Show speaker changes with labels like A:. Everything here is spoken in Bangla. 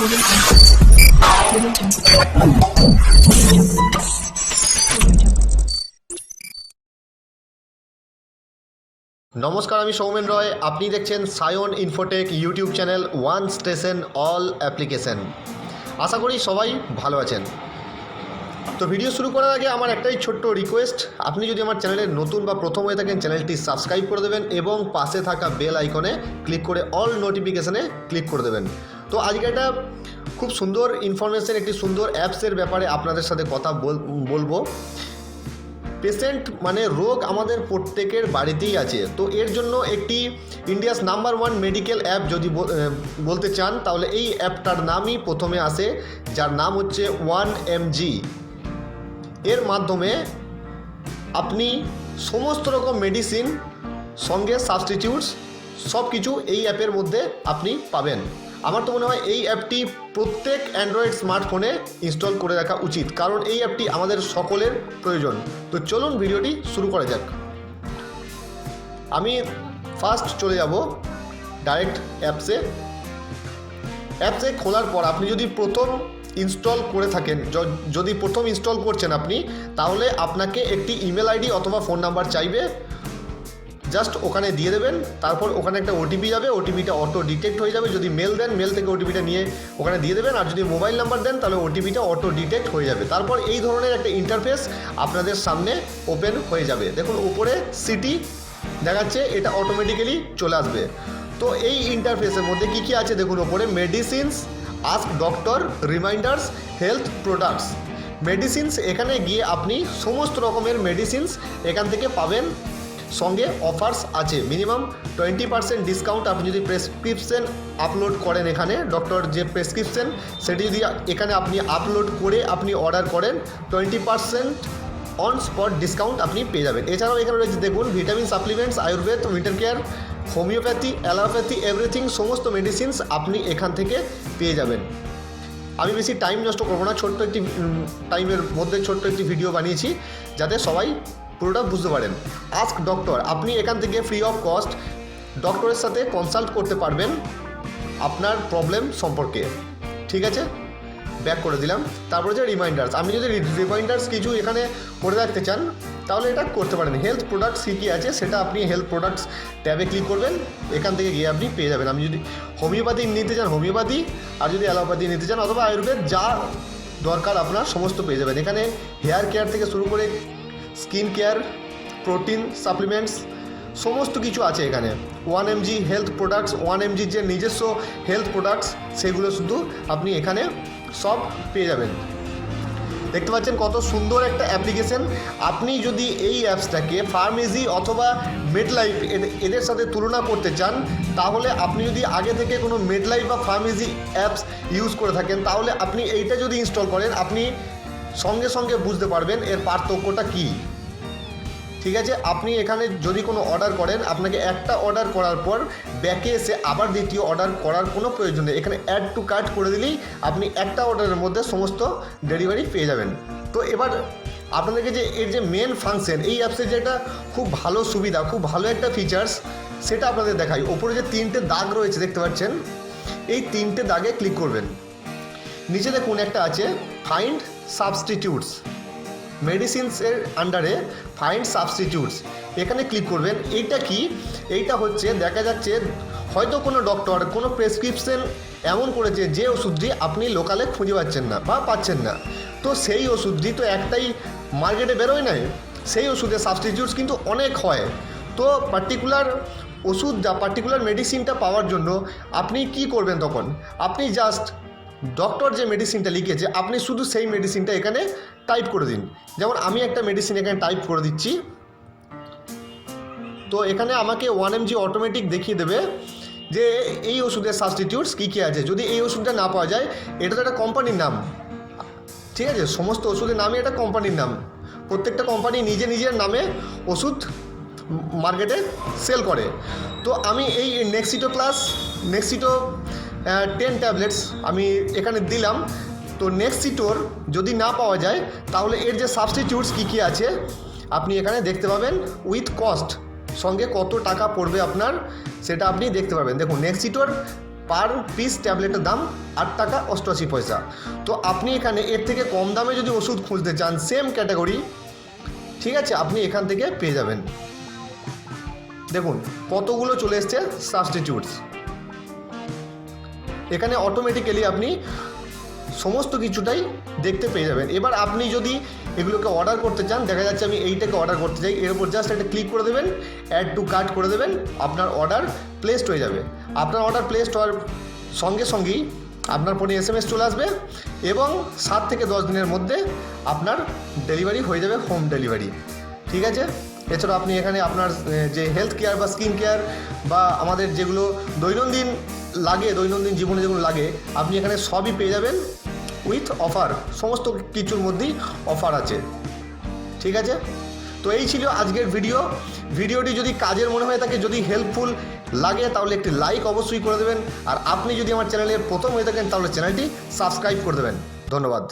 A: নমস্কার, আমি সৌমেন রয়। আপনি দেখছেন Sayan infotech YouTube channel, one station all application. আশা করি সবাই ভালো আছেন। তো ভিডিও শুরু করার আগে আমার একটাই ছোট্ট রিকোয়েস্ট, আপনি যদি আমার চ্যানেলে নতুন বা প্রথম হয়ে থাকেন চ্যানেলটি সাবস্ক্রাইব করে দেবেন এবং পাশে থাকা বেল আইকনে ক্লিক করে অল নোটিফিকেশানে ক্লিক করে দেবেন। তো আজকে একটা খুব সুন্দর ইনফরমেশন, একটি সুন্দর অ্যাপসের ব্যাপারে আপনাদের সাথে কথা বলবো। পেশেন্ট মানে রোগ আমাদের প্রত্যেকের বাড়িতেই আছে। তো এর জন্য একটি ইন্ডিয়াস নাম্বার 1 মেডিকেল অ্যাপ যদি বলতে চান, তাহলে এই অ্যাপটার নামই প্রথমে আসে, যার নাম হচ্ছে 1mg। এর মাধ্যমে আপনি সমস্ত রকম মেডিসিন সঙ্গে সাবস্টিটিউটস সব কিছু এই অ্যাপের মধ্যে আপনি পাবেন। আমার তো মনে হয় এই অ্যাপটি প্রত্যেক অ্যান্ড্রয়েড স্মার্টফোনে ইনস্টল করে রাখা উচিত, কারণ এই অ্যাপটি আমাদের সকলের প্রয়োজন। তো চলুন ভিডিওটি শুরু করা যাক। আমি ফার্স্ট চলে যাব ডাইরেক্ট অ্যাপসে খোলার পর আপনি যদি প্রথম ইনস্টল করে থাকেন, যদি প্রথম ইনস্টল করছেন আপনি, তাহলে আপনাকে একটি ইমেল আইডি অথবা ফোন নাম্বার চাইবে, জাস্ট ওখানে দিয়ে দেবেন। তারপর ওখানে একটা ওটিপি যাবে, ওটিপিটা অটো ডিটেক্ট হয়ে যাবে। যদি মেল দেন, মেল থেকে ওটিপিটা নিয়ে ওখানে দিয়ে দেবেন। আর যদি মোবাইল নাম্বার দেন, তাহলে ওটিপিটা অটো ডিটেক্ট হয়ে যাবে। তারপর এই ধরনের একটা ইন্টারফেস আপনাদের সামনে ওপেন হয়ে যাবে। দেখুন উপরে সিটি দেখাচ্ছে, এটা অটোমেটিক্যালি চলে আসবে। তো এই ইন্টারফেসের মধ্যে কী কী আছে দেখুন, ওপরে medicines, ask doctor, reminders, health products. Medicines, এখানে গিয়ে আপনি সমস্ত রকমের মেডিসিনস এখান থেকে পাবেন। সঙ্গে অফার্স আছে, মিনিমাম 20% ডিসকাউন্ট। আপনি যদি প্রেসক্রিপশন আপলোড করেন, এখানে ডক্টর যে প্রেসক্রিপশন সেটি যদি এখানে আপনি আপলোড করে আপনি অর্ডার করেন, 20% অন স্পট ডিসকাউন্ট আপনি পেয়ে যাবেন। এছাড়াও এখানে রয়েছে দেখুন vitamin supplements, Ayurveda, winter care, homeopathy, allopathy, everything, সমস্ত মেডিসিনস আপনি এখান থেকে পেয়ে যাবেন। আমি বেশি টাইম নষ্ট করবো না, ছোট্ট একটি টাইমের মধ্যে ছোট্ট একটি ভিডিও বানিয়েছি যাতে সবাই পুরোটা বুঝতে পারেন। আস্ক ডক্টর, আপনি এখান থেকে ফ্রি অফ কস্ট ডক্টরের সাথে কনসাল্ট করতে পারবেন আপনার প্রবলেম সম্পর্কে। ঠিক আছে, ব্যাক করে দিলাম। তারপরে যে রিমাইন্ডার্স, আপনি যদি রিমাইন্ডার্স কিছু এখানে করে রাখতে চান তাহলে এটা করতে পারেন। হেলথ প্রোডাক্টস কী কী আছে সেটা আপনি হেলথ প্রোডাক্টস ট্যাবে ক্লিক করবেন, এখান থেকে গিয়ে আপনি পেয়ে যাবেন। আপনি যদি হোমিওপ্যাথি নিতে চান হোমিওপ্যাথি, আর যদি অ্যালোপ্যাথি নিতে চান অথবা আয়ুর্বেদ, যা দরকার আপনার সমস্ত পেয়ে যাবেন। এখানে হেয়ার কেয়ার থেকে শুরু করে স্কিন কেয়ার, প্রোটিন সাপ্লিমেন্টস সমস্ত কিছু আছে এখানে। 1mg হেলথ প্রোডাক্টস, 1mg যে নিজস্ব হেলথ প্রোডাক্টস সেগুলো শুধু আপনি এখানে সব পেয়ে যাবেন। দেখতে পাচ্ছেন কত সুন্দর একটা অ্যাপ্লিকেশন। আপনি যদি এই অ্যাপসটাকে ফার্মেসি অথবা মেডলাইফ এদের সাথে তুলনা করতে চান, তাহলে আপনি যদি আগে থেকে কোনো মেডলাইফ বা ফার্মেসি অ্যাপস ইউজ করে থাকেন, তাহলে আপনি এইটা যদি ইনস্টল করেন, আপনি সঙ্গে সঙ্গে বুঝতে পারবেন এর পার্থক্যটা কী। ঠিক আছে, আপনি এখানে যদি কোনো অর্ডার করেন, আপনাকে একটা অর্ডার করার পর ব্যাকে এসে আবার দ্বিতীয় অর্ডার করার কোনো প্রয়োজন নেই। এখানে অ্যাড টু কার্ট করে দিলেই আপনি একটা অর্ডারের মধ্যে সমস্ত ডেলিভারি পেয়ে যাবেন। তো এবার আপনাদেরকে যে এর যে মেন ফাংশন, এই অ্যাপসের যে একটা খুব ভালো সুবিধা, খুব ভালো একটা ফিচার্স, সেটা আপনাদের দেখাই। ওপরে যে 3টে দাগ রয়েছে দেখতে পাচ্ছেন, এই 3টে দাগে ক্লিক করবেন। নিচে দেখুন একটা আছে ফাইন্ড সাবস্টিটিউটস, মেডিসিনসের আন্ডারে ফাইন্ড সাবস্টিটিউটস, এখানে ক্লিক করবেন। এইটা কি? এইটা হচ্ছে দেখা যাচ্ছে হয়তো কোনো ডক্টর কোনো প্রেসক্রিপশন এমন করেছে যে ওষুধটি আপনি লোকালে খুঁজে পাচ্ছেন না বা পাচ্ছেন না, তো সেই ওষুধটি তো একটাই মার্কেটে বেরোয় নাই, সেই ওষুধের সাবস্টিটিউটস কিন্তু অনেক হয়। তো পার্টিকুলার ওষুধ যা পার্টিকুলার মেডিসিনটা পাওয়ার জন্য আপনি কি করবেন, তখন আপনি জাস্ট ডক্টর যে মেডিসিনটা লিখেছে আপনি শুধু সেই মেডিসিনটা এখানে টাইপ করে দিন। যেমন আমি একটা মেডিসিন এখানে টাইপ করে দিচ্ছি, তো এখানে আমাকে 1mg অটোমেটিক দেখিয়ে দেবে যে এই ওষুধের সাবস্টিটিউটস কী কী আছে। যদি এই ওষুধটা না পাওয়া যায়, এটা তো একটা কোম্পানির নাম, ঠিক আছে, সমস্ত ওষুধের নামই একটা কোম্পানির নাম। প্রত্যেকটা কোম্পানি নিজের নামে ওষুধ মার্কেটে সেল করে। তো আমি এই নেক্সিটো 10 ট্যাবলেটস আমি এখানে দিলাম। তো নেক্সিটোর যদি না পাওয়া যায়, তাহলে এর যে সাবস্টিটিউটস কী কী আছে আপনি এখানে দেখতে পাবেন, উইথ কস্ট, সঙ্গে কত টাকা পড়বে আপনার সেটা আপনি দেখতে পাবেন। দেখুন নেক্সিটোর পার পিস ট্যাবলেটের দাম 8 টাকা 88 পয়সা। তো আপনি এখানে এর থেকে কম দামে যদি ওষুধ খুঁজতে চান সেম ক্যাটাগরি, ঠিক আছে, আপনি এখান থেকে পেয়ে যাবেন। দেখুন কতগুলো চলে এসছে সাবস্টিটিউটস। এখানে অটোমেটিক্যালি আপনি সমস্ত কিছুটাই দেখতে পেয়ে যাবেন। এবার আপনি যদি এগুলোকে অর্ডার করতে চান, দেখা যাচ্ছে আমি এইটাকে অর্ডার করতে চাই, এর উপর জাস্ট একটা ক্লিক করে দেবেন, অ্যাড টু কার্ট করে দেবেন, আপনার অর্ডার প্লেসড হয়ে যাবে। আপনার অর্ডার প্লেসড হওয়ার সঙ্গে সঙ্গেই আপনার ফোনে SMS চলে আসবে এবং 7 থেকে 10 দিনের মধ্যে আপনার ডেলিভারি হয়ে যাবে, হোম ডেলিভারি, ঠিক আছে। এছাড়া আপনি এখানে আপনার যে হেলথ কেয়ার বা স্কিন কেয়ার বা আমাদের যেগুলো দৈনন্দিন জীবনে যেগুলো লাগে, আপনি এখানে সবই পেয়ে যাবেন উইথ অফার। সমস্ত কিছুর মধ্যেই অফার আছে, ঠিক আছে। তো এই ছিল আজকের ভিডিওটি যদি কাজের মনে হয়ে থাকে, যদি হেল্পফুল লাগে, তাহলে একটি লাইক অবশ্যই করে দেবেন। আর আপনি যদি আমার চ্যানেলে প্রথম হয়ে থাকেন তাহলে চ্যানেলটি সাবস্ক্রাইব করে দেবেন। ধন্যবাদ।